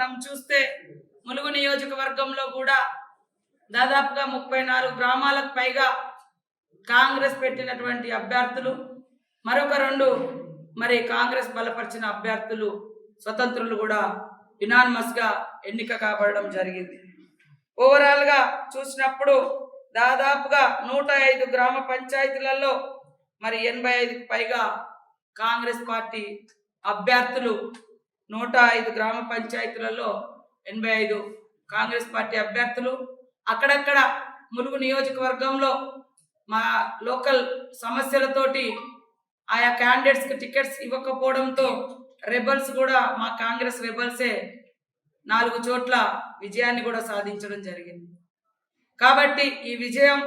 మనం చూస్తే ములుగు నియోజకవర్గంలో కూడా దాదాపుగా 34 గ్రామాలకు పైగా కాంగ్రెస్ పెట్టినటువంటి అభ్యర్థులు, మరొక 2 మరి కాంగ్రెస్ బలపరిచిన అభ్యర్థులు స్వతంత్రులు కూడా యునానిమస్ గా ఎన్నిక కాబడడం జరిగింది. ఓవరాల్ గా చూసినప్పుడు దాదాపుగా 105 గ్రామ పంచాయతీలలో మరి 85కు పైగా కాంగ్రెస్ పార్టీ అభ్యర్థులు, 105 గ్రామ పంచాయతీలలో 85 కాంగ్రెస్ పార్టీ అభ్యర్థులు. అక్కడక్కడ ములుగు నియోజకవర్గంలో మా లోకల్ సమస్యలతోటి ఆయా క్యాండిడేట్స్కి టికెట్స్ ఇవ్వకపోవడంతో రెబల్స్ కూడా మా కాంగ్రెస్ రెబల్సే 4 చోట్ల విజయాన్ని కూడా సాధించడం జరిగింది. కాబట్టి ఈ విజయం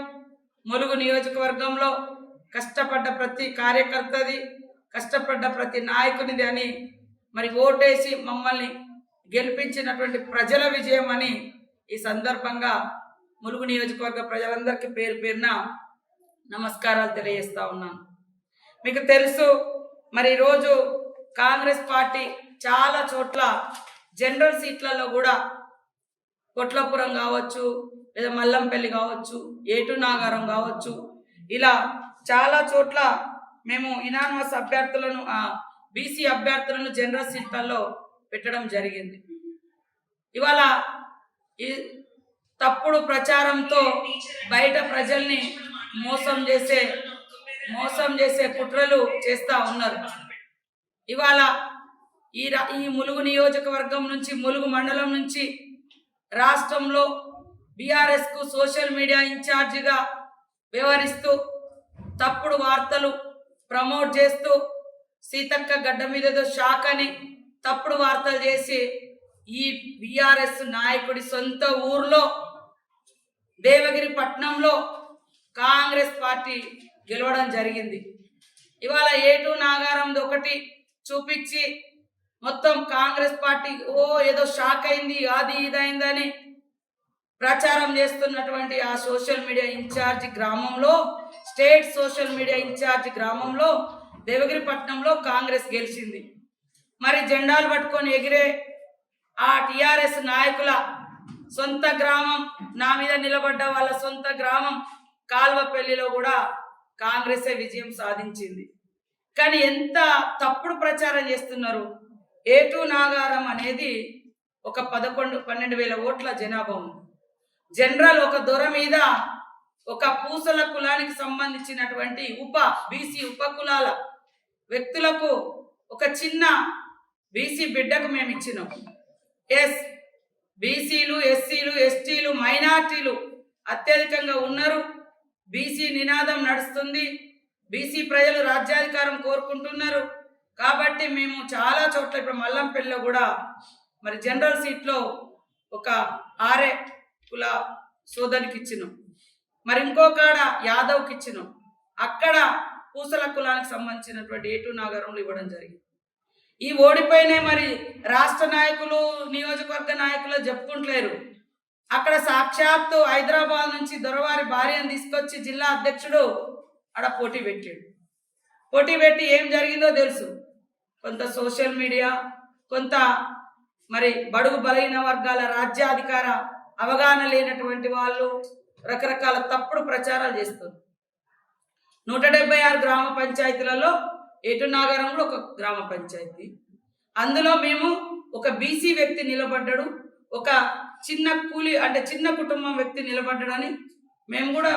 ములుగు నియోజకవర్గంలో కష్టపడ్డ ప్రతి కార్యకర్తది, కష్టపడ్డ ప్రతి నాయకునిది అని మరి ఓటేసి మమ్మల్ని గెలిపించినటువంటి ప్రజల విజయం అని ఈ సందర్భంగా ములుగు నియోజకవర్గ ప్రజలందరికీ పేరు పేరున నమస్కారాలు తెలియజేస్తా ఉన్నాను. మీకు తెలుసు మరి ఈరోజు కాంగ్రెస్ పార్టీ చాలా చోట్ల జనరల్ సీట్లలో కూడా కొట్లపురం కావచ్చు, లేదా మల్లంపల్లి కావచ్చు, ఏటు నాగారం కావచ్చు, ఇలా చాలా చోట్ల మేము యునానిమస్ అభ్యర్థులను బీసీ అభ్యర్థులను జనరల్ సీట్లలో పెట్టడం జరిగింది. ఇవాళ ఈ తప్పుడు ప్రచారంతో బయట ప్రజల్ని మోసం చేసే కుట్రలు చేస్తూ ఉన్నారు. ఇవాళ ఈ ములుగు నియోజకవర్గం నుంచి, ములుగు మండలం నుంచి రాష్ట్రంలో బీఆర్ఎస్కు సోషల్ మీడియా ఇన్ఛార్జిగా వ్యవహరిస్తూ తప్పుడు వార్తలు ప్రమోట్ చేస్తూ సీతక్క గడ్డ మీద ఏదో షాక్ అని తప్పుడు వార్తలు చేసి ఈ బీఆర్ఎస్ నాయకుడి సొంత ఊర్లో దేవగిరి పట్టణంలో కాంగ్రెస్ పార్టీ గెలవడం జరిగింది. ఇవాళ ఏటు నాగారంది ఒకటి చూపించి మొత్తం కాంగ్రెస్ పార్టీ ఏదో షాక్ అయింది, అది ఇదైందని ప్రచారం చేస్తున్నటువంటి ఆ సోషల్ మీడియా ఇన్ఛార్జి గ్రామంలో, స్టేట్ సోషల్ మీడియా ఇన్ఛార్జి గ్రామంలో దేవగిరి పట్టణంలో కాంగ్రెస్ గెలిచింది. మరి జెండాలు పట్టుకొని ఎగిరే ఆ టిఆర్ఎస్ నాయకుల సొంత గ్రామం, నా మీద నిలబడ్డ వాళ్ళ సొంత గ్రామం కాల్వపల్లిలో కూడా కాంగ్రెసే విజయం సాధించింది. కానీ ఎంత తప్పుడు ప్రచారం చేస్తున్నారు. ఏటు నాగారం అనేది ఒక 12,000 ఓట్ల జనాభా ఉంది. జనరల్ ఒక దొర మీద ఒక పూసల కులానికి సంబంధించినటువంటి బీసీ ఉపకులాల వ్యక్తులకు ఒక చిన్న బీసీ బిడ్డకు మేము ఇచ్చినాం. బీసీలు, ఎస్సీలు, ఎస్టీలు, మైనార్టీలు అత్యధికంగా ఉన్నారు. బీసీ నినాదం నడుస్తుంది. బీసీ ప్రజలు రాజ్యాధికారం కోరుకుంటున్నారు. కాబట్టి మేము చాలా చోట్ల ఇప్పుడు మల్లంపల్లిలో కూడా మరి జనరల్ సీట్లో ఒక ఆర్ఏ కుల సోదరికి ఇచ్చినాం, మరి ఇంకొకడ యాదవ్కి ఇచ్చినాం. అక్కడ పూసల కులానికి సంబంధించినటువంటి ఏటు నాగారంలో ఇవ్వడం జరిగింది. ఈ ఓడిపోయినే మరి రాష్ట్ర నాయకులు, నియోజకవర్గ నాయకులు చెప్పుకుంటలేరు. అక్కడ సాక్షాత్తు హైదరాబాద్ నుంచి దొరవారి భార్యను తీసుకొచ్చి జిల్లా అధ్యక్షుడు ఆడ పోటీ పెట్టాడు. పోటీ పెట్టి ఏం జరిగిందో తెలుసు. కొంత సోషల్ మీడియా, కొంత మరి బడుగు బలహీన వర్గాల రాజ్యాధికార అవగాహన లేనటువంటి వాళ్ళు రకరకాల తప్పుడు ప్రచారాలు చేస్తారు. 176 గ్రామ పంచాయతీలలో ఏటు నాగారంలో ఒక గ్రామ పంచాయతీ, అందులో మేము ఒక బీసీ వ్యక్తి నిలబడ్డాడు, ఒక చిన్న కూలి అంటే చిన్న కుటుంబం వ్యక్తి నిలబడ్డాడని మేము కూడా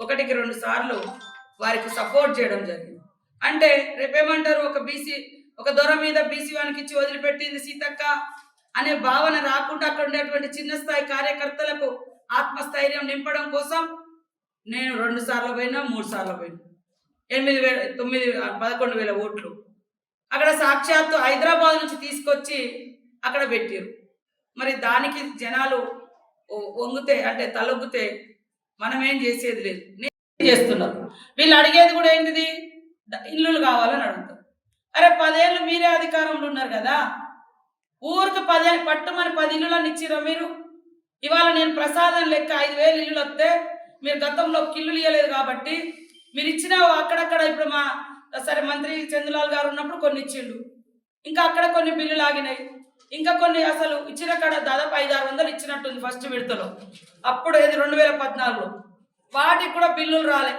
1కి 2 సార్లు వారికి సపోర్ట్ చేయడం జరిగింది. అంటే రేపేమంటారు, ఒక దొర మీద బీసీ వానికి ఇచ్చి వదిలిపెట్టింది సీతక్క అనే భావన రాకుండా అక్కడ ఉండేటువంటి చిన్న స్థాయి కార్యకర్తలకు ఆత్మస్థైర్యం నింపడం కోసం నేను 2 సార్లు పోయినా, 3 సార్లు పోయినా, 11,000 ఓట్లు అక్కడ సాక్షాత్తు హైదరాబాద్ నుంచి తీసుకొచ్చి అక్కడ పెట్టారు. మరి దానికి జనాలు వంగితే అంటే తలొగ్గితే మనం ఏం చేసేది లేదు. నేను చేస్తున్నారు. వీళ్ళు అడిగేది కూడా ఏంటిది, ఇల్లులు కావాలని అడుగుతారు. అరే 10 ఏళ్ళు మీరే అధికారంలో ఉన్నారు కదా, ఊరికి 10 పట్టుమని 10 ఇల్లులను ఇచ్చిరా మీరు? ఇవాళ నేను ప్రసాదం లెక్క 5,000 ఇల్లులు వస్తే మీరు గతంలో ఇల్లులు ఇవ్వలేదు కాబట్టి మీరు ఇచ్చిన అక్కడక్కడ ఇప్పుడు సరే మంత్రి చంద్రలాల్ గారు ఉన్నప్పుడు కొన్ని ఇచ్చిండు, ఇంకా అక్కడ కొన్ని బిల్లులు ఆగినాయి. ఇంకా కొన్ని అసలు ఇచ్చిన కాడ దాదాపు 500-600 ఇచ్చినట్టుంది ఫస్ట్ విడతలో, అప్పుడు ఏది 2014లో. వాటికి కూడా బిల్లులు రాలే.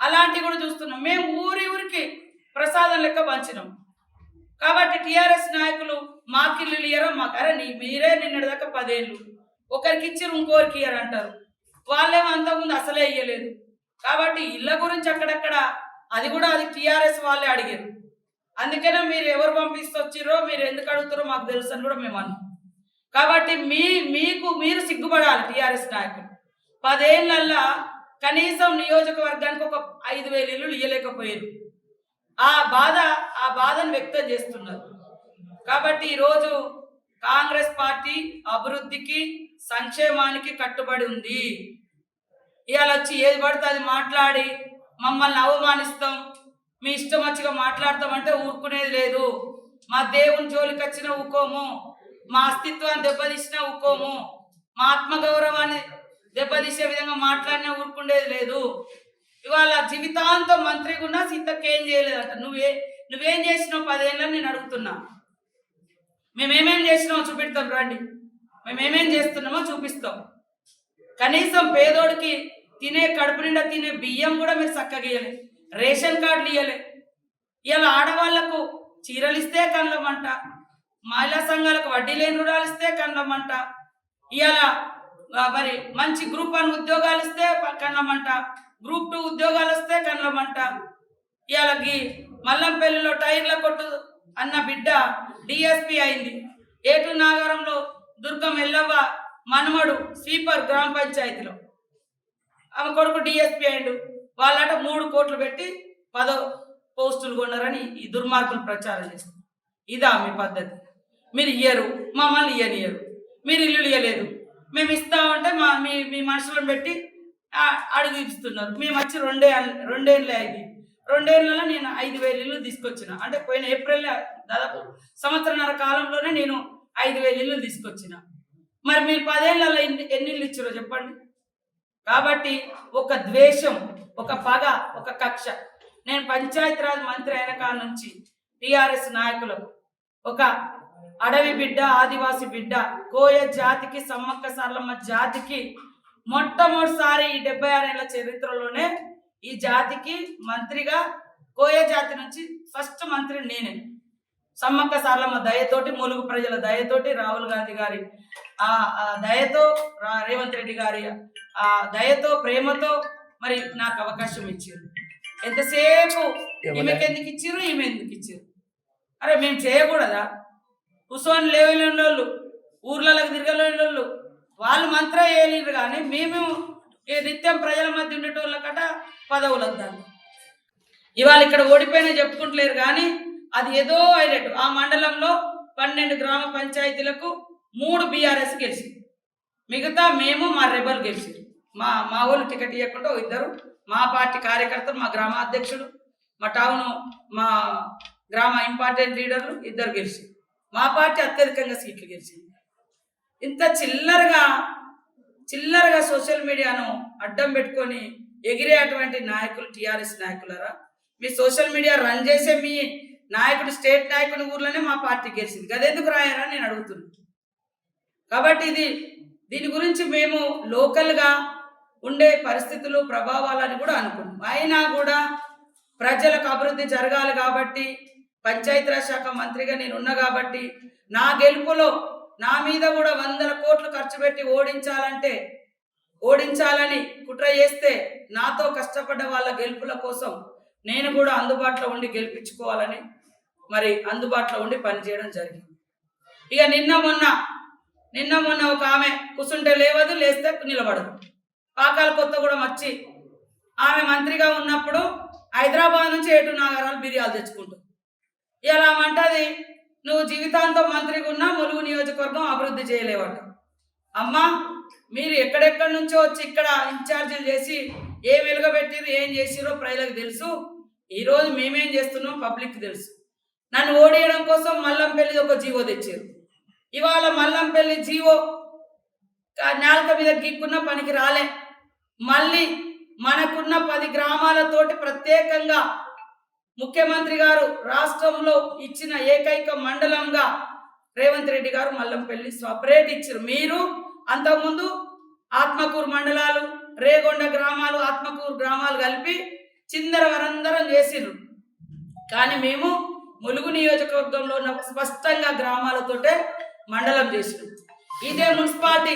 అలాంటివి కూడా చూస్తున్నాం. మేము ఊరికి ప్రసాదం లెక్క పంచినాం. కాబట్టి టీఆర్ఎస్ నాయకులు మాకిల్లు ఇయ్యరో మాకు, అరే మీరే నిన్నటిదాకా 10 ఏళ్ళు ఒకరికి ఇచ్చారు ఇంకోరికి ఇయ్యరు అంటారు. వాళ్ళేమో అంతకుముందు అసలే ఇయ్యలేదు. కాబట్టి ఇళ్ళ గురించి అక్కడక్కడ అది కూడా అది టీఆర్ఎస్ వాళ్ళే అడిగారు. అందుకనే మీరు ఎవరు పంపిస్తొచ్చిరో మీరు ఎందుకు అడుగుతారో మాకు తెలుసు అని కూడా మేము అన్నాం. కాబట్టి మీరు సిగ్గుపడాలి. టీఆర్ఎస్ నాయకులు 10 ఏళ్ళల్లా కనీసం నియోజకవర్గానికి ఒక 5,000 ఇల్లులు ఇయ్యలేకపోయారు. ఆ బాధను వ్యక్తం చేస్తున్నారు. కాబట్టి ఈరోజు కాంగ్రెస్ పార్టీ అభివృద్ధికి సంక్షేమానికి కట్టుబడి ఉంది. ఇవాళ వచ్చి ఏది పడితే అది మాట్లాడి మమ్మల్ని అవమానిస్తాం, మీ ఇష్టం వచ్చిగా మాట్లాడతామంటే ఊరుకునేది లేదు. మా దేవుని జోలికి వచ్చినా ఊకోము, మా అస్తిత్వాన్ని దెబ్బతీసినా ఊకోము, మా ఆత్మగౌరవాన్ని దెబ్బతీసే విధంగా మాట్లాడినా ఊరుకుండేది లేదు. ఇవాళ జీవితాంతం మంత్రిగా ఉన్నా సీతకేం చేయలేదంట. నువ్వేం చేసినావు 10 ఏళ్ళని నేను అడుగుతున్నా. మేమేమేం చేసినామో చూపిస్తాం రండి. మేమేమేం చేస్తున్నామో చూపిస్తాం. కనీసం పేదోడికి తినే కడుపు నిండా తినే బియ్యం కూడా మీరు చక్కగా ఇయ్యలే, రేషన్ కార్డులు ఇయ్యలే. ఇలా ఆడవాళ్లకు చీరలు ఇస్తే కళ్ళమంట, మహిళా సంఘాలకు వడ్డీ లేని రుణాలు ఇస్తే కళ్ళమంట, ఇలా మరి మంచి గ్రూప్ 1 ఉద్యోగాలు ఇస్తే కళ్ళమంట, గ్రూప్ 2 ఉద్యోగాలు వస్తే కళ్ళమంట. ఇలాకి మల్లంపల్లిలో టైర్ల కొట్టు అన్న బిడ్డ డిఎస్పీ అయింది. ఏటు నాగారంలో దుర్గం ఎల్లవ్వ మనమడు స్వీపర్ గ్రామ పంచాయతీలో, ఆమె కొడుకు డిఎస్పీ అయిండు. వాళ్ళట 3 కోట్లు పెట్టి 10 పోస్టులు కొన్నారని ఈ దుర్మార్గులు ప్రచారం చేస్తారు. ఇదా మీ పద్ధతి? మీరు ఇయ్యరు, మమ్మల్ని ఇయ్యనియరు. మీరు ఇల్లులు ఇయ్యలేదు, మేము ఇస్తామంటే మీ మనుషులను పెట్టి అడుగు ఇస్తున్నారు. మేము వచ్చి 2 ఏళ్ళే అయింది. 2 ఏళ్ళలో నేను 5,000 ఇల్లు తీసుకొచ్చిన. అంటే పోయిన ఏప్రిల్ దాదాపు సంవత్సరన్నర కాలంలోనే నేను 5,000 ఇల్లు తీసుకొచ్చిన. మరి మీరు 10 ఏళ్ళలో ఎన్ని ఇల్లు ఇచ్చారో చెప్పండి. కాబట్టి ఒక ద్వేషం, ఒక పగ, ఒక కక్ష. నేను పంచాయతీరాజ్ మంత్రి అయిన కాడ నుంచి టీఆర్ఎస్ నాయకులకు ఒక అడవి బిడ్డ, ఆదివాసి బిడ్డ, కోయ జాతికి, సమ్మక్క సారలమ్మ జాతికి మొట్టమొదటిసారి ఈ 76 ఏళ్ల చరిత్రలోనే ఈ జాతికి మంత్రిగా, కోయ జాతి నుంచి ఫస్ట్ మంత్రి నేనే. సమ్మక్క సారలమ్మ దయతోటి, ములుగు ప్రజల దయతోటి, రాహుల్ గాంధీ గారి ఆ దయతో, రేవంత్ రెడ్డి గారి ఆ దయతో, ప్రేమతో మరి నాకు అవకాశం ఇచ్చారు. ఎంతసేపు ఈమెకి ఎందుకు ఇచ్చారు, ఈమె ఎందుకు ఇచ్చారు? అరే మేము చేయకూడదా? కూర్చొని లేవలేని వాళ్ళు, ఊర్లలోకి తిరగలేని వాళ్ళు, వాళ్ళు మంత్రం వేయలేరు. కానీ మేము నిత్యం ప్రజల మధ్య ఉండేటోళ్ళకట పదవులు వద్దాను. ఇవాళ ఇక్కడ ఓడిపోయినా చెప్పుకుంటలేరు. కానీ అది ఏదో అయినట్టు ఆ మండలంలో 12 గ్రామ పంచాయతీలకు 3 బీఆర్ఎస్ గెలిచింది. మిగతా మేము మా రెబల్ గెలిచింది. మా వాళ్ళు టికెట్ ఇవ్వకుండా 2 మా పార్టీ కార్యకర్తలు, మా గ్రామ అధ్యక్షుడు, మా టౌన్ మా గ్రామ ఇంపార్టెంట్ లీడర్లు 2 గెలిచింది. మా పార్టీ అత్యధికంగా సీట్లు గెలిచింది. ఇంత చిల్లరగా సోషల్ మీడియాను అడ్డం పెట్టుకొని ఎగిరేటువంటి నాయకులు టీఆర్ఎస్ నాయకులరా. మీ సోషల్ మీడియా రన్ చేసే మీ నాయకుడు, స్టేట్ నాయకుని ఊర్లోనే మా పార్టీ గెలిచింది. గదెందుకు రాయారా నేను అడుగుతున్నాను. కాబట్టి దీని గురించి మేము లోకల్గా ఉండే పరిస్థితులు, ప్రభావాలని కూడా అనుకున్నాం. అయినా కూడా ప్రజలకు అభివృద్ధి జరగాలి కాబట్టి, పంచాయతీరాజ్ శాఖ మంత్రిగా నేను ఉన్నా కాబట్టి, నా గెలుపులో నా మీద కూడా 100 కోట్లు ఖర్చు పెట్టి ఓడించాలని కుట్ర చేస్తే, నాతో కష్టపడ్డ వాళ్ళ గెలుపుల కోసం నేను కూడా అందుబాటులో ఉండి గెలిపించుకోవాలని మరి అందుబాటులో ఉండి పనిచేయడం జరిగింది. ఇక నిన్న మొన్న ఒక ఆమె కూర్చుంటే లేవదు, లేస్తే నిలబడదు. పాకాల కొత్తగూడెం వచ్చి ఆమె మంత్రిగా ఉన్నప్పుడు హైదరాబాద్ నుంచి ఏటు నాగరాలు బిర్యాలు తెచ్చుకుంటుంది. ఇలా అంటది, నువ్వు జీవితాంతం మంత్రిగా ఉన్నా ములుగు నియోజకవర్గం అభివృద్ధి చేయలేవట. అమ్మా, మీరు ఎక్కడెక్కడి నుంచో వచ్చి ఇక్కడ ఇన్ఛార్జీలు చేసి ఏం వెలుగబెట్టిరు, ఏం చేసిరో ప్రజలకు తెలుసు. ఈరోజు మేమేం చేస్తున్నాం పబ్లిక్ తెలుసు. నన్ను ఓడియడం కోసం మల్లంపల్లి ఒక జీవో తెచ్చారు. ఇవాళ మల్లంపల్లి జీవో నాలుక మీద గీక్కున్న పనికి రాలే. మళ్ళీ మనకున్న 10 గ్రామాలతోటి ప్రత్యేకంగా ముఖ్యమంత్రి గారు రాష్ట్రంలో ఇచ్చిన ఏకైక మండలంగా రేవంత్ రెడ్డి గారు మల్లంపల్లి సపరేట్ ఇచ్చారు. మీరు అంతకుముందు ఆత్మకూరు మండలాలు, రేగొండ గ్రామాలు, ఆత్మకూరు గ్రామాలు కలిపి చిందర వరందరం చేసిండ్రు. కానీ మేము ములుగు నియోజకవర్గంలో స్పష్టంగా గ్రామాలతోటే మండలం చేసినాం. ఇదే మున్సిపాలిటీ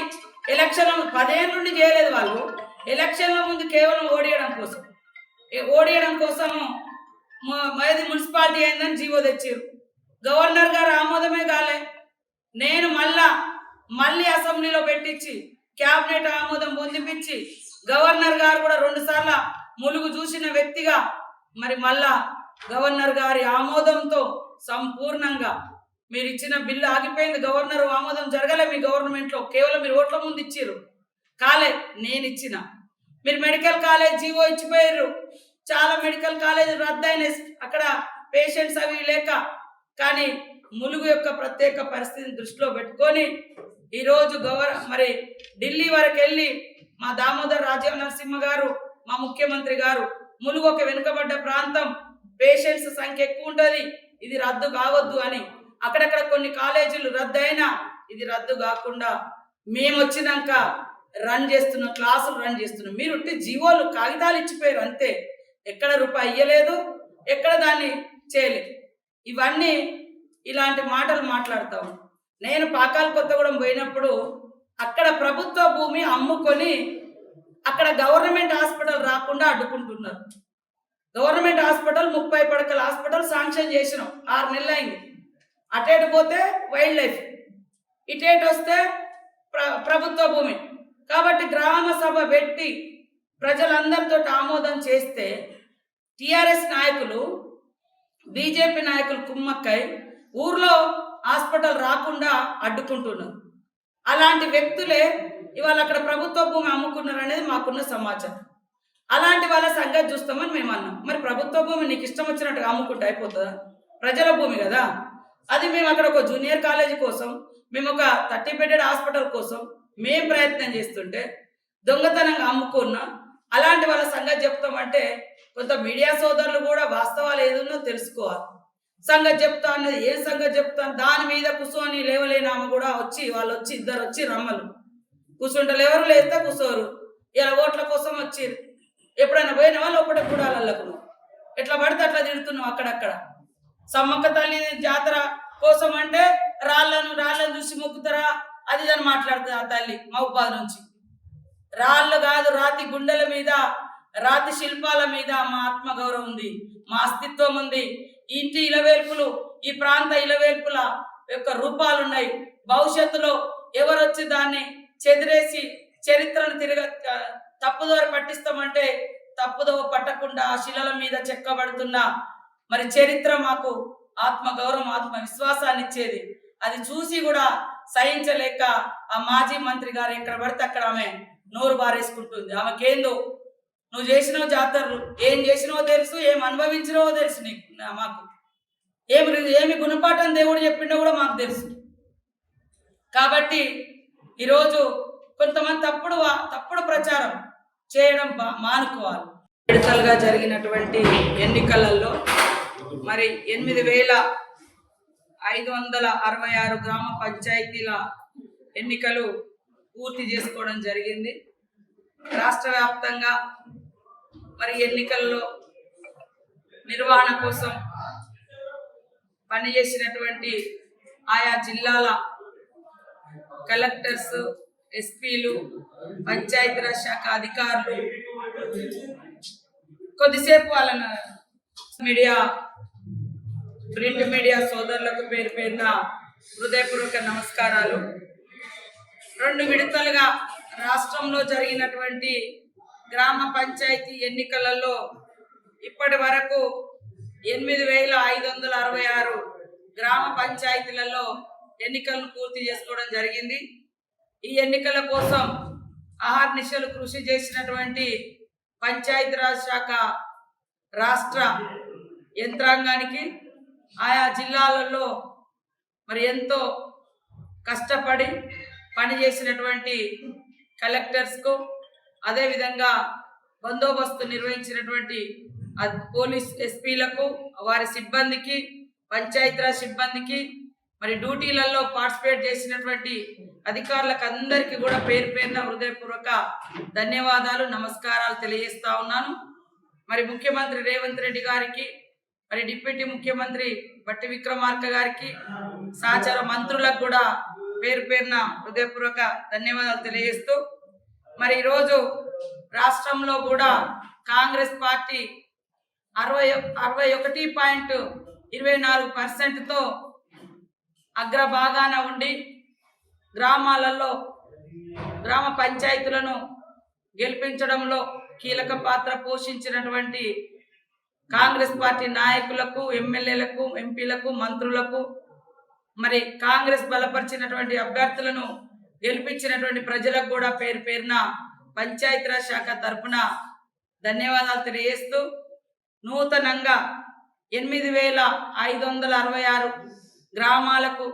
ఎలక్షన్ 10 ఏళ్ళ నుండి చేయలేదు. వాళ్ళు ఎలక్షన్ల ముందు కేవలం ఓడియడం కోసము ఇది మున్సిపాలిటీ అయిందని జీవో తెచ్చారు. గవర్నర్ గారు ఆమోదమే కాలే. నేను మళ్ళీ అసెంబ్లీలో పెట్టించి క్యాబినెట్ ఆమోదం పొందిపించి గవర్నర్ గారు కూడా 2 సార్లు ములుగు చూసిన వ్యక్తిగా మరి మళ్ళా గవర్నర్ గారి ఆమోదంతో సంపూర్ణంగా మీరు ఇచ్చిన బిల్లు ఆగిపోయింది. గవర్నర్ ఆమోదం జరగలే మీ గవర్నమెంట్లో, కేవలం మీరు ఓట్ల ముందు ఇచ్చిర్రు. కాలే, నేను ఇచ్చిన. మీరు మెడికల్ కాలేజ్ జీవో ఇచ్చిపోయారు. చాలా మెడికల్ కాలేజీలు రద్దయిన అక్కడ పేషెంట్స్ అవి లేక. కానీ ములుగు యొక్క ప్రత్యేక పరిస్థితిని దృష్టిలో పెట్టుకొని ఈరోజు మరి ఢిల్లీ వరకు వెళ్ళి మా దామోదర్ రాజీవ్ నరసింహ గారు, మా ముఖ్యమంత్రి గారు, ములుగు ఒక వెనుకబడ్డ ప్రాంతం, పేషెంట్స్ సంఖ్య ఎక్కువ ఉంటుంది, ఇది రద్దు కావద్దు అని అక్కడక్కడ కొన్ని కాలేజీలు రద్దయినా ఇది రద్దు కాకుండా మేము వచ్చినాక క్లాసులు రన్ చేస్తున్నాం. మీరు జీవోలు కాగితాలు ఇచ్చిపోయారు అంతే, ఎక్కడ రూపాయి ఇయ్యలేదు, ఎక్కడ దాన్ని చేయలేదు. ఇవన్నీ ఇలాంటి మాటలు మాట్లాడతాం. నేను పాకాల కొత్తగూడెం పోయినప్పుడు అక్కడ ప్రభుత్వ భూమి అమ్ముకొని అక్కడ గవర్నమెంట్ హాస్పిటల్ రాకుండా అడ్డుకుంటున్నారు. గవర్నమెంట్ హాస్పిటల్ 30 పడకల హాస్పిటల్ శాంక్షన్ చేసినాం, 6 నెలలు అయింది. అటేటు పోతే వైల్డ్ లైఫ్, ఇటేటు వస్తే ప్రభుత్వ భూమి. కాబట్టి గ్రామ సభ పెట్టి ప్రజలందరితో ఆమోదం చేస్తే టిఆర్ఎస్ నాయకులు, బీజేపీ నాయకులు కుమ్మక్కై ఊర్లో హాస్పిటల్ రాకుండా అడ్డుకుంటున్నారు. అలాంటి వ్యక్తులే ఇవాళ అక్కడ ప్రభుత్వ భూమి అమ్ముకున్నారు అనేది మాకున్న సమాచారం. అలాంటి వాళ్ళ సంగతి చూస్తామని మేము అన్నాం. మరి ప్రభుత్వ భూమి నీకు ఇష్టం వచ్చినట్టుగా అమ్ముకుంటే అయిపోతుందా? ప్రజల భూమి కదా అది. మేము అక్కడ ఒక జూనియర్ కాలేజీ కోసం, మేము ఒక 30 బెడెడ్ హాస్పిటల్ కోసం మేము ప్రయత్నం చేస్తుంటే దొంగతనంగా అమ్ముకున్న అలాంటి వాళ్ళ సంగతి చెప్తామంటే కొంత మీడియా సోదరులు కూడా వాస్తవాలు ఏదున్నో తెలుసుకోవాలి. సంగతి చెప్తా అన్నది ఏం సంగతి చెప్తాను, దాని మీద కూర్చొని లేవలేని ఆమె కూడా వాళ్ళు వచ్చి ఇద్దరు వచ్చి రమ్మలు కూర్చుంటారు, ఎవరు లేస్తే కూర్చోరు. ఇలా ఓట్ల కోసం వచ్చిర్రు. ఎప్పుడైనా పోయిన వాళ్ళు ఒకటి కూడాలకు ఎట్లా పడితే అట్లా తిడుతున్నావు. అక్కడక్కడ సమ్మక్క తల్లి జాతర కోసం అంటే రాళ్ళను చూసి మొక్కుతారా, అది అని మాట్లాడుతుంది ఆ తల్లి. మహబూబాద్ నుంచి రాళ్ళు కాదు, రాతి గుండెల మీద, రాతి శిల్పాల మీద మా ఆత్మగౌరవం ఉంది, మా అస్తిత్వం ఉంది. ఇంటి ఇలవేల్పులు, ఈ ప్రాంత ఇలవేల్పుల యొక్క రూపాలు ఉన్నాయి. భవిష్యత్తులో ఎవరు వచ్చి దాన్ని చెదిరేసి చరిత్రను తప్పుదోవ పట్టిస్తామంటే తప్పుదోవ పట్టకుండా ఆ శిలల మీద చెక్కబడుతున్న మరి చరిత్ర మాకు ఆత్మగౌరవం, ఆత్మవిశ్వాసాన్ని ఇచ్చేది. అది చూసి కూడా సహించలేక ఆ మాజీ మంత్రి గారు ఎక్కడ పడితే అక్కడ ఆమె నోరు బారేసుకుంటుంది. ఆమెకేందో నువ్వు చేసినావు జాతరలు, ఏం చేసినావో తెలుసు, ఏం అనుభవించినావో తెలుసు నీకు, మాకు ఏమి గుణపాఠం దేవుడు చెప్పిండో కూడా మాకు తెలుసు. కాబట్టి ఈరోజు కొంతమంది తప్పుడు ప్రచారం చేయడం మానుకోవాలి. విడతలుగా జరిగినటువంటి ఎన్నికలలో మరి 8,566 గ్రామ పంచాయతీల ఎన్నికలు పూర్తి చేసుకోవడం జరిగింది. రాష్ట్ర వ్యాప్తంగా మరి ఎన్నికల్లో నిర్వహణ కోసం పనిచేసినటువంటి ఆయా జిల్లాల కలెక్టర్స్, ఎస్పీలు, పంచాయతీరాజ్ శాఖ అధికారులు, కొద్దిసేపు వాళ్ళను ప్రింట్ మీడియా సోదరులకు పేరు పేరున హృదయపూర్వక నమస్కారాలు. 2 విడతలుగా రాష్ట్రంలో జరిగినటువంటి గ్రామ పంచాయతీ ఎన్నికలలో ఇప్పటి వరకు 8,566 గ్రామ పంచాయతీలలో ఎన్నికలను పూర్తి చేసుకోవడం జరిగింది. ఈ ఎన్నికల కోసం అహర్నిశలు కృషి చేసినటువంటి పంచాయతీరాజ్ శాఖ రాష్ట్ర యంత్రాంగానికి, ఆయా జిల్లాలలో మరి ఎంతో కష్టపడి పనిచేసినటువంటి కలెక్టర్స్కు, అదేవిధంగా బందోబస్తు నిర్వహించినటువంటి పోలీస్ ఎస్పీలకు, వారి సిబ్బందికి, పంచాయతీరాజ్ సిబ్బందికి, మరి డ్యూటీలలో పార్టిసిపేట్ చేసినటువంటి అధికారులకు అందరికీ కూడా పేరు పేరున హృదయపూర్వక ధన్యవాదాలు, నమస్కారాలు తెలియజేస్తా ఉన్నాను. మరి ముఖ్యమంత్రి రేవంత్ రెడ్డి గారికి, మరి డిప్యూటీ ముఖ్యమంత్రి బట్టి విక్రమార్క గారికి, సహచర మంత్రులకు కూడా పేరు పేరున హృదయపూర్వక ధన్యవాదాలు తెలియజేస్తూ, మరి ఈరోజు రాష్ట్రంలో కూడా కాంగ్రెస్ పార్టీ 61.24%తో అగ్రభాగాన ఉండి గ్రామాలలో గ్రామ పంచాయతీలను గెలిపించడంలో కీలక పాత్ర పోషించినటువంటి కాంగ్రెస్ పార్టీ నాయకులకు, ఎమ్మెల్యేలకు, ఎంపీలకు, మంత్రులకు, మరి కాంగ్రెస్ బలపరిచినటువంటి అభ్యర్థులను గెలిపించినటువంటి ప్రజలకు కూడా పేరు పేరున పంచాయతీరాజ్ శాఖ తరఫున ధన్యవాదాలు తెలియజేస్తూ, నూతనంగా 8,566 గ్రామాలకు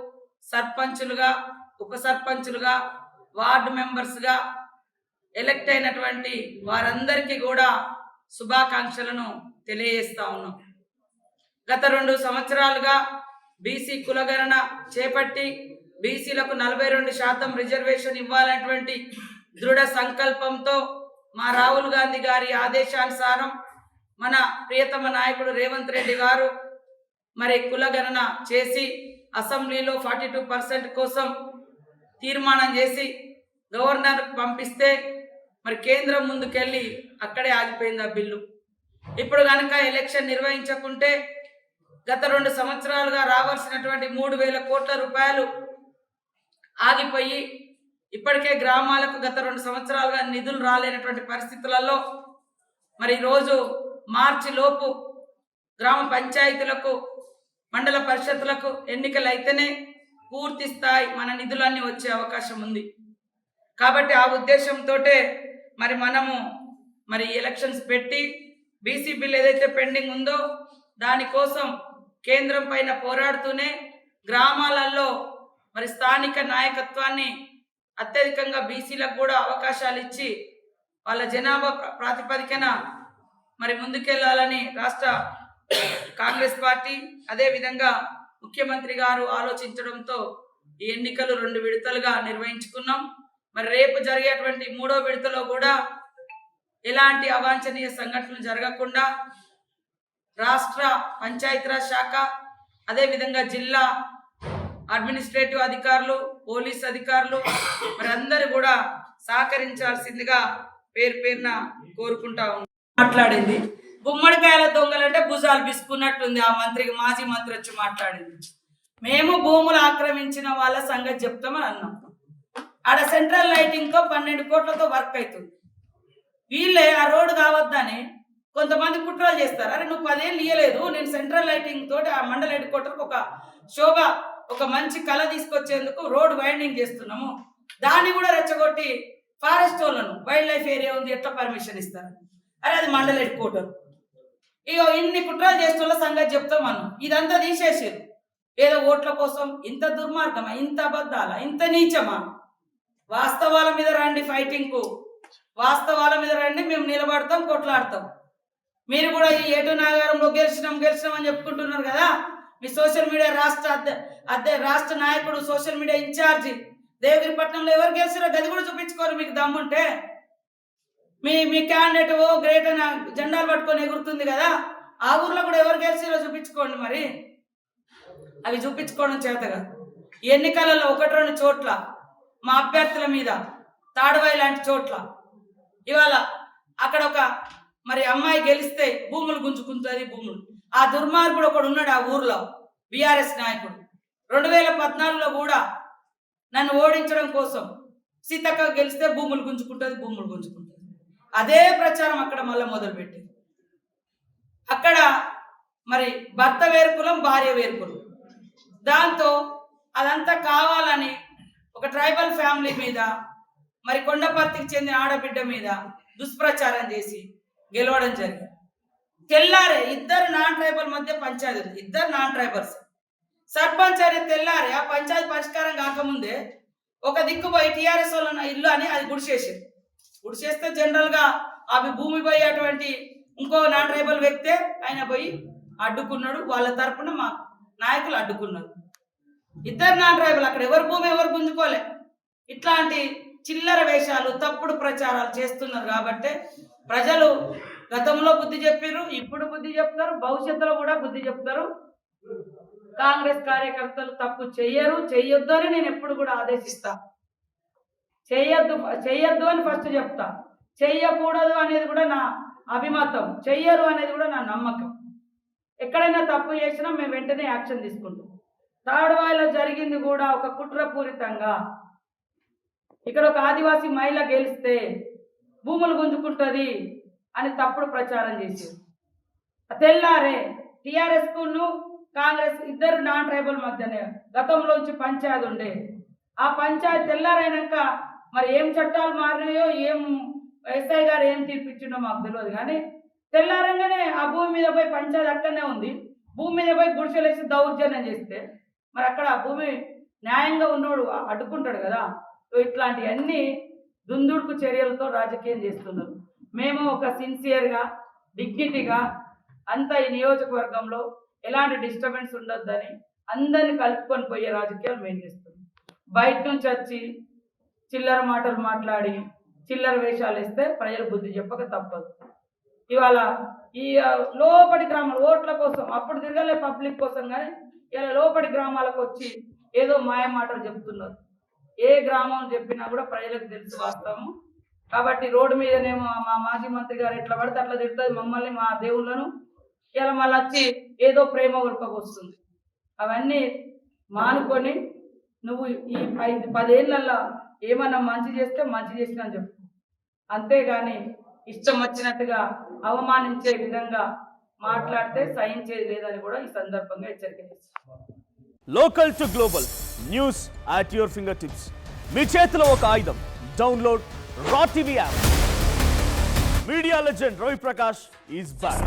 సర్పంచులుగా, ఉప సర్పంచులుగా, వార్డు మెంబర్స్గా ఎలక్ట్ అయినటువంటి వారందరికీ కూడా శుభాకాంక్షలను తెలియజేస్తా ఉన్నాం. గత 2 సంవత్సరాలుగా బీసీ కులగణన చేపట్టి బీసీలకు 42% రిజర్వేషన్ ఇవ్వాలనేటువంటి దృఢ సంకల్పంతో మా రాహుల్ గాంధీ గారి ఆదేశానుసారం మన ప్రియతమ నాయకుడు రేవంత్ రెడ్డి గారు మరి కులగణన చేసి అసెంబ్లీలో 42% కోసం తీర్మానం చేసి గవర్నర్ పంపిస్తే మరి కేంద్రం ముందుకెళ్ళి అక్కడే ఆగిపోయింది ఆ బిల్లు. ఇప్పుడు కనుక ఎలక్షన్ నిర్వహించకుంటే గత 2 సంవత్సరాలుగా రావాల్సినటువంటి 3,000 కోట్ల రూపాయలు ఆగిపోయి ఇప్పటికే గ్రామాలకు గత 2 సంవత్సరాలుగా నిధులు రాలేనటువంటి పరిస్థితులలో మరి ఈరోజు మార్చి లోపు గ్రామ పంచాయతీలకు, మండల పరిషత్తులకు ఎన్నికలు అయితేనే పూర్తి స్థాయి మన నిధులన్నీ వచ్చే అవకాశం ఉంది. కాబట్టి ఆ ఉద్దేశంతో మరి మనము మరి ఎలక్షన్స్ పెట్టి బీసీ బిల్ ఏదైతే పెండింగ్ ఉందో దానికోసం కేంద్రం పైన పోరాడుతూనే గ్రామాలలో మరి స్థానిక నాయకత్వాన్ని అత్యధికంగా బీసీలకు కూడా అవకాశాలు ఇచ్చి వాళ్ళ జనాభా ప్రాతిపదికన మరి ముందుకెళ్లాలని రాష్ట్ర కాంగ్రెస్ పార్టీ, అదేవిధంగా ముఖ్యమంత్రి గారు ఆలోచించడంతో ఈ ఎన్నికలు 2 విడతలుగా నిర్వహించుకున్నాం. మరి రేపు జరిగేటువంటి 3వ విడతలో కూడా ఎలాంటి అవాంఛనీయ సంఘటనలు జరగకుండా రాష్ట్ర పంచాయతీరాజ్ శాఖ, అదేవిధంగా జిల్లా అడ్మినిస్ట్రేటివ్ అధికారులు, పోలీస్ అధికారులు మరి అందరూ కూడా సహకరించాల్సిందిగా పేరు పేరున కోరుకుంటా మాట్లాడింది. గుమ్మడికాయల దొంగలంటే భుజాలు బిసుకున్నట్టుంది ఆ మాజీ మంత్రి వచ్చి మాట్లాడింది. మేము భూములు ఆక్రమించిన వాళ్ళ సంగతి చెప్తామని అన్నాం. ఆడ సెంట్రల్ లైటింగ్తో 12 కోట్లతో వర్క్ అవుతుంది. వీళ్ళే ఆ రోడ్డు కావద్దని కొంతమంది కుట్రలు చేస్తారు. అరే నువ్వు 10 ఏళ్ళు ఇయ్యలేదు, నేను సెంట్రల్ లైటింగ్ తోటి ఆ మండల హెడ్ క్వార్టర్కి ఒక శోభ, ఒక మంచి కళ తీసుకొచ్చేందుకు రోడ్ వైండింగ్ చేస్తున్నాము, దాన్ని కూడా రెచ్చగొట్టి ఫారెస్ట్ వాళ్ళను వైల్డ్ లైఫ్ ఏరియా ఉంది ఎట్లా పర్మిషన్ ఇస్తారు? అరే అది మండల హెడ్ క్వార్టర్. ఇక ఇన్ని కుట్రలు చేస్తున్న సంగతి చెప్తాం మనం. ఇదంతా తీసేసారు ఏదో ఓట్ల కోసం. ఇంత దుర్మార్గమా, ఇంత అబద్ధాలా, ఇంత నీచమా? వాస్తవాల మీద రండి, ఫైటింగ్కు వాస్తవాల మీద రండి, మేము నిలబడతాం, కొట్లాడతాం. మీరు కూడా ఈ ఏటు నాగారంలో గెలిచినాం అని చెప్పుకుంటున్నారు కదా. మీ సోషల్ మీడియా రాష్ట్ర నాయకుడు, సోషల్ మీడియా ఇన్ఛార్జి దేవగిరిపట్నంలో ఎవరు గెలిచారో గది కూడా చూపించుకోరు మీకు దమ్ముంటే. మీ క్యాండిడేట్ ఓ గ్రేట్ అని జెండాలు పట్టుకొని ఎగురుతుంది కదా, ఆ ఊర్లో కూడా ఎవరు గెలిచారో చూపించుకోండి. మరి అవి చూపించుకోవడం చేతగా ఎన్నికలలో 1-2 చోట్ల మా అభ్యర్థుల మీద, తాడువాయి లాంటి చోట్ల ఇవాళ అక్కడ ఒక మరి అమ్మాయి గెలిస్తే భూములు గుంజుకుంటుంది. భూములు ఆ దుర్మార్గుడు ఒకడు ఉన్నాడు ఆ ఊర్లో, బీఆర్ఎస్ నాయకుడు. 2014లో కూడా నన్ను ఓడించడం కోసం సీతక్క గెలిస్తే భూములు గుంజుకుంటుంది. అదే ప్రచారం అక్కడ మళ్ళీ మొదలుపెట్టింది. అక్కడ మరి భర్త వేరుకులం, భార్య వేరుకులం. దాంతో అదంతా కావాలని ఒక ట్రైబల్ ఫ్యామిలీ మీద, మరి కొండపర్తికి చెందిన ఆడబిడ్డ మీద దుష్ప్రచారం చేసి గెలవడం జరిగింది. తెల్లారే 2 నాన్ ట్రైబల్ మధ్య పంచాయతీలు, 2 నాన్ ట్రైబల్స్ సర్పంచ్ అనే తెల్లారే ఆ పంచాయతీ పరిష్కారం కాకముందే ఒక దిక్కు పోయి టీఆర్ఎస్ వాళ్ళ ఇల్లు అని అది గుడిసేసారు. గుడిసేస్తే జనరల్గా అవి భూమి పోయేటువంటి ఇంకో నాన్ ట్రైబల్ వ్యక్తే ఆయన పోయి అడ్డుకున్నాడు. వాళ్ళ తరపున మా నాయకులు అడ్డుకున్నారు. ఇద్దరు నాన్ ట్రైబల్, అక్కడ ఎవరు భూమి ఎవరు గుంజుకోలే. ఇట్లాంటి చిల్లర వేషాలు తప్పుడు ప్రచారాలు చేస్తున్నారు కాబట్టి ప్రజలు గతంలో బుద్ధి చెప్పారు, ఇప్పుడు బుద్ధి చెప్తారు, భవిష్యత్తులో కూడా బుద్ధి చెప్తారు. కాంగ్రెస్ కార్యకర్తలు తప్పు చెయ్యొద్దు అని నేను ఎప్పుడు కూడా ఆదేశిస్తా. చెయ్యొద్దు అని ఫస్ట్ చెప్తా. చెయ్యకూడదు అనేది కూడా నా అభిమతం, చెయ్యరు అనేది కూడా నా నమ్మకం. ఎక్కడైనా తప్పు చేసినా మేము వెంటనే యాక్షన్ తీసుకుంటాం. తాడువాయిలో జరిగింది కూడా ఒక కుట్రపూరితంగా. ఇక్కడ ఒక ఆదివాసీ మహిళ గెలిస్తే భూములు గుంజుకుంటుంది అని తప్పుడు ప్రచారం చేశారు. తెల్లారే టీఆర్ఎస్ కును కాంగ్రెస్ ఇద్దరు నాన్ ట్రైబల్ మధ్యనే గతంలోంచి పంచాయతీ ఉండే. ఆ పంచాయతీ తెల్లారైనాక మరి ఏం చట్టాలు మారినాయో, ఏం ఎస్ఐ గారు ఏం తీర్పిచ్చిండో మాకు తెలియదు. కానీ తెల్లారంగానే ఆ భూమి మీద పోయి పంచాయతీ అక్కడనే ఉంది, భూమి మీద పోయి గుడిసెలేసి దౌర్జన్యం చేస్తే మరి అక్కడ ఆ భూమి న్యాయంగా ఉన్నోడు అడ్డుకుంటాడు కదా. ఇట్లాంటివన్నీ దుందుడుకు చర్యలతో రాజకీయం చేస్తున్నారు. మేము ఒక సిన్సియర్గా డిగ్నిటీగా అంతా ఈ నియోజకవర్గంలో ఎలాంటి డిస్టర్బెన్స్ ఉండొద్దని అందరిని కలుపుకొని పోయే రాజకీయాలు మేము చేస్తున్నాం. బయట నుంచి వచ్చి చిల్లర మాటలు మాట్లాడి చిల్లర వేషాలు వేస్తే ప్రజలు బుద్ధి చెప్పక తప్పదు. ఇవాళ ఈ లోపటి గ్రామాలు ఓట్ల కోసం అప్పుడు తిరగలే పబ్లిక్ కోసం, కానీ ఇలా లోపటి గ్రామాలకు వచ్చి ఏదో మాయ మాటలు చెప్తున్నారు. ఏ గ్రామం చెప్పినా కూడా ప్రజలకు తెలుసు వాస్తవం. కాబట్టి రోడ్డు మీదనేమో మా మాజీ మంత్రి గారు ఎట్లా పడితే అట్లా తిడుతుంది మమ్మల్ని, మా దేవుళ్ళను. ఇలా మళ్ళీ వచ్చి ఏదో ప్రేమ ఉరపకొస్తుంది. అవన్నీ మానుకొని నువ్వు ఈ 5-10 ఏళ్ళల్లో ఏమన్నా మంచి చేస్తే మంచి చేసినా అని చెప్పు, అంతేగాని ఇష్టం వచ్చినట్టుగా అవమానించే విధంగా మాట్లాడితే సహించేది లేదని కూడా ఈ సందర్భంగా హెచ్చరిక చేస్తాను. Local to global news at your finger tips. మీ చేతిలో ఒక ఆయుధం. Download Raw TV app. Media legend Ravi Prakash is back.